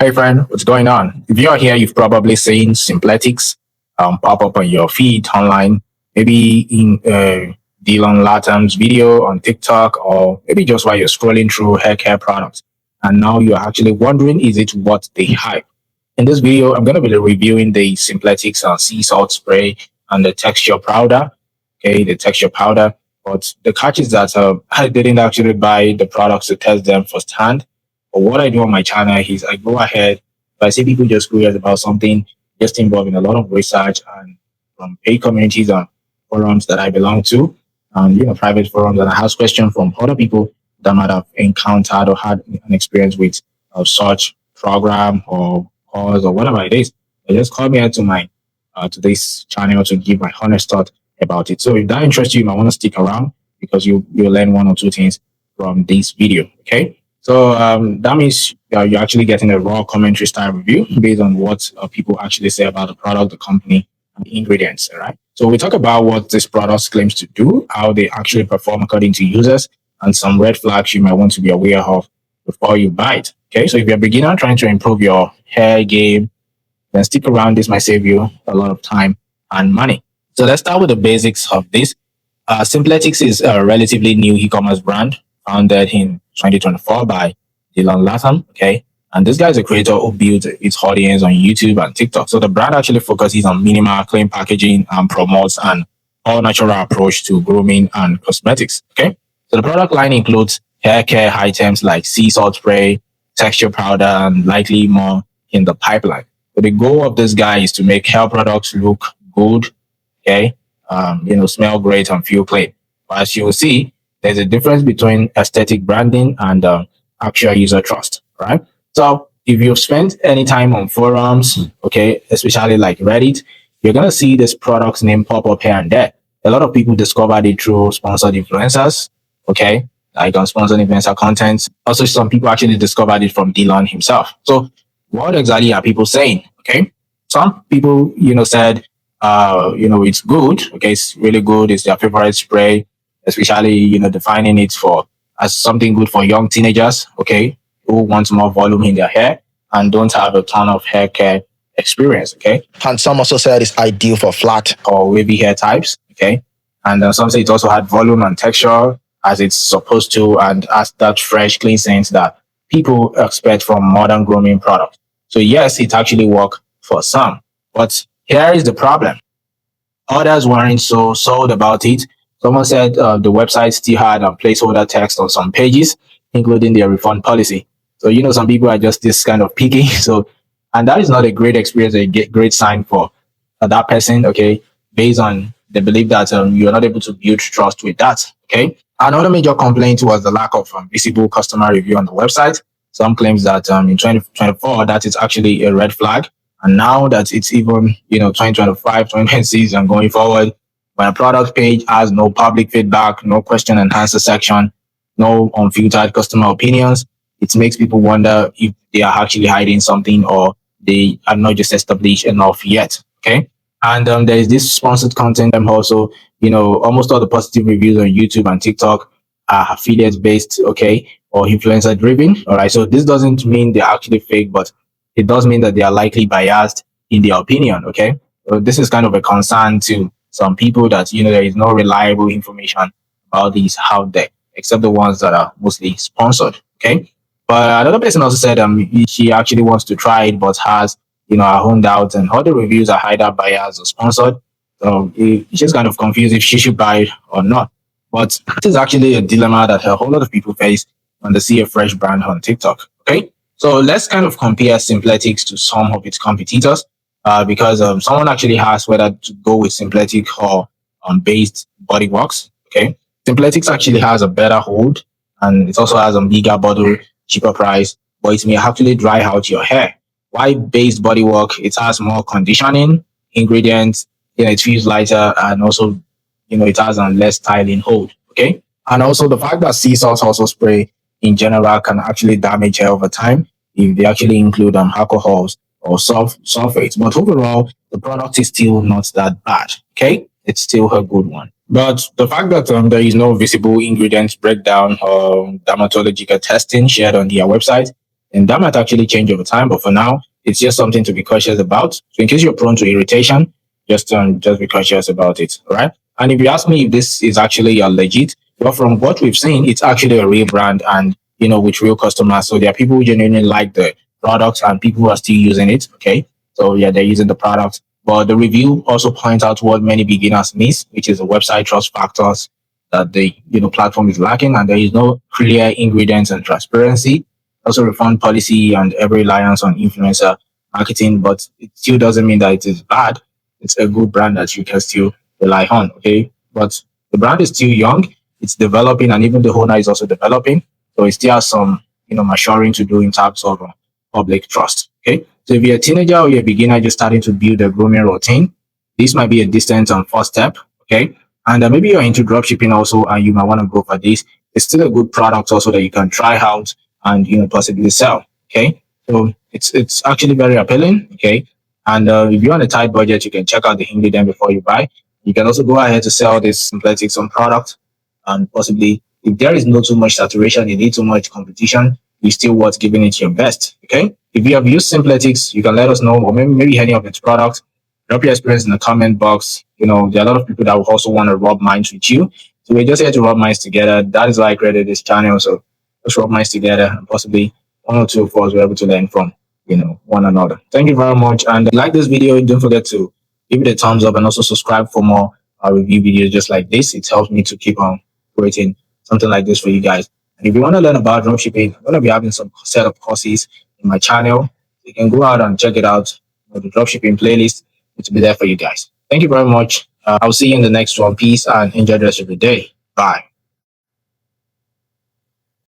Hey friend, what's going on? If you're here, you've probably seen Simpletics pop up on your feed online, maybe in Dillon Latham's video on TikTok, or maybe just while you're scrolling through hair care products. And now you're actually wondering, is it what they hype? In this video, I'm going to be reviewing the Simpletics sea salt spray and the texture powder. Okay, the texture powder. But the catch is that I didn't actually buy the products to test them firsthand. But what I do on my channel is I go ahead, if I see people just curious about something, just involving a lot of research and from paid communities and forums that I belong to, and private forums, and I ask questions from other people that might have encountered or had an experience with such program or cause or whatever it is. They just call me out to my to this channel to give my honest thought about it. So if that interests you, you might want to stick around because you'll learn one or two things from this video. Okay. So that means you're actually getting a raw commentary style review based on what people actually say about the product, the company, and the ingredients. All right. So we talk about what this product claims to do, how they actually perform according to users, and some red flags you might want to be aware of before you buy it. Okay. So if you're a beginner trying to improve your hair game, then stick around. This might save you a lot of time and money. So let's start with the basics of this. Simpletics is a relatively new e-commerce brand founded in 2024 by Dillon Latham. Okay. And this guy is a creator who built its audience on YouTube and TikTok. So the brand actually focuses on minimal, clean packaging and promotes an all natural approach to grooming and cosmetics. Okay. So the product line includes hair care items like sea salt spray, texture powder, and likely more in the pipeline. So the goal of this guy is to make hair products look good, okay, smell great and feel clean. But as you will see, there's a difference between aesthetic branding and actual user trust, right? So if you've spent any time on forums, okay, especially like Reddit, you're gonna see this product's name pop up here and there. A lot of people discovered it through sponsored influencers, okay, like on sponsored influencer content. Also, some people actually discovered it from Dillon himself. So what exactly are people saying? Okay, some people, said, it's good. Okay, it's really good. It's their favorite spray, especially, defining it for as something good for young teenagers. Okay, who want more volume in their hair and don't have a ton of hair care experience. Okay, And some also said it's ideal for flat. or wavy hair types. Okay, and some say it also had volume and texture as it's supposed to, and has that fresh, clean scent that people expect from modern grooming products. So yes, it actually worked for some, but here is the problem. Others weren't so sold about it. Someone said the website still had a placeholder text on some pages, including their refund policy. So some people are just this kind of picky. So, and that is not a great experience, great sign for that person. Okay, based on the belief that you're not able to build trust with that. Okay. Another major complaint was the lack of visible customer review on the website. Some claims that in 2024 that is actually a red flag, and now that it's even 2025, 2026, and going forward, when a product page has no public feedback, no question and answer section, no unfiltered customer opinions, it makes people wonder if they are actually hiding something or they are not just established enough yet. Okay. And there is this sponsored content. Also, almost all the positive reviews on YouTube and TikTok are affiliate based, okay, or influencer driven. All right. So this doesn't mean they're actually fake, but it does mean that they are likely biased in their opinion. Okay. So this is kind of a concern to some people that, there is no reliable information about these out there, except the ones that are mostly sponsored. Okay. But another person also said she actually wants to try it, but has her own doubts, and all the reviews are either biased or sponsored. So she's kind of confused if she should buy it or not. But this is actually a dilemma that a whole lot of people face when they see a fresh brand on TikTok. Okay, so let's kind of compare Simpletics to some of its competitors, because someone actually asked whether to go with Simpletic or based Bodyworks. Okay, Simpletics actually has a better hold, and it also has a bigger bottle, cheaper price, but it may actually dry out your hair. Why based bodywork? It has more conditioning ingredients. It feels lighter, and also, it has a less styling hold. Okay, and also the fact that sea salt also spray in general can actually damage hair over time if they actually include alcohols or sulfates. But overall, the product is still not that bad. Okay, it's still a good one. But the fact that there is no visible ingredients breakdown or dermatological testing shared on their website And that might actually change over time. But for now, it's just something to be cautious about. So in case you're prone to irritation, just be cautious about it. All right. And if you ask me if this is actually legit, well, from what we've seen, it's actually a real brand and with real customers. So there are people who genuinely like the products and people who are still using it. Okay. So yeah, they're using the product. But the review also points out what many beginners miss, which is the website trust factors that the platform is lacking, and there is no clear ingredients and transparency. Also, refund policy and every reliance on influencer marketing, but it still doesn't mean that it is bad. It's a good brand that you can still rely on. Okay, but the brand is still young, it's developing, and even the owner is also developing. So it still has some maturing to do in terms of public trust. Okay, so if you're a teenager or you're a beginner just starting to build a grooming routine, this might be a distant first step. Okay, and maybe you're into dropshipping also, and you might want to go for this. It's still a good product also that you can try out and possibly sell. Okay, so it's actually very appealing. Okay, and if you're on a tight budget, you can check out the ingredient before you buy. You can also go ahead to sell this Simpletics on product, and possibly if there is no too much saturation, you need too much competition, you still worth giving it your best. Okay, if you have used Simpletics, you can let us know, or maybe any of its products. Drop your experience in the comment box. There are a lot of people that will also want to rub minds with you. So we're just here to rub minds together. That is why I created this channel. So let's rub minds together, and possibly one or two of us were able to learn from one another. Thank you very much. And like this video, don't forget to give it a thumbs up and also subscribe for more review videos just like this. It helps me to keep on creating something like this for you guys. And if you want to learn about dropshipping, I'm going to be having some set of courses in my channel. You can go out and check it out. The dropshipping playlist to be there for you guys. Thank you very much. I'll see you in the next one. Peace and enjoy the rest of the day. Bye.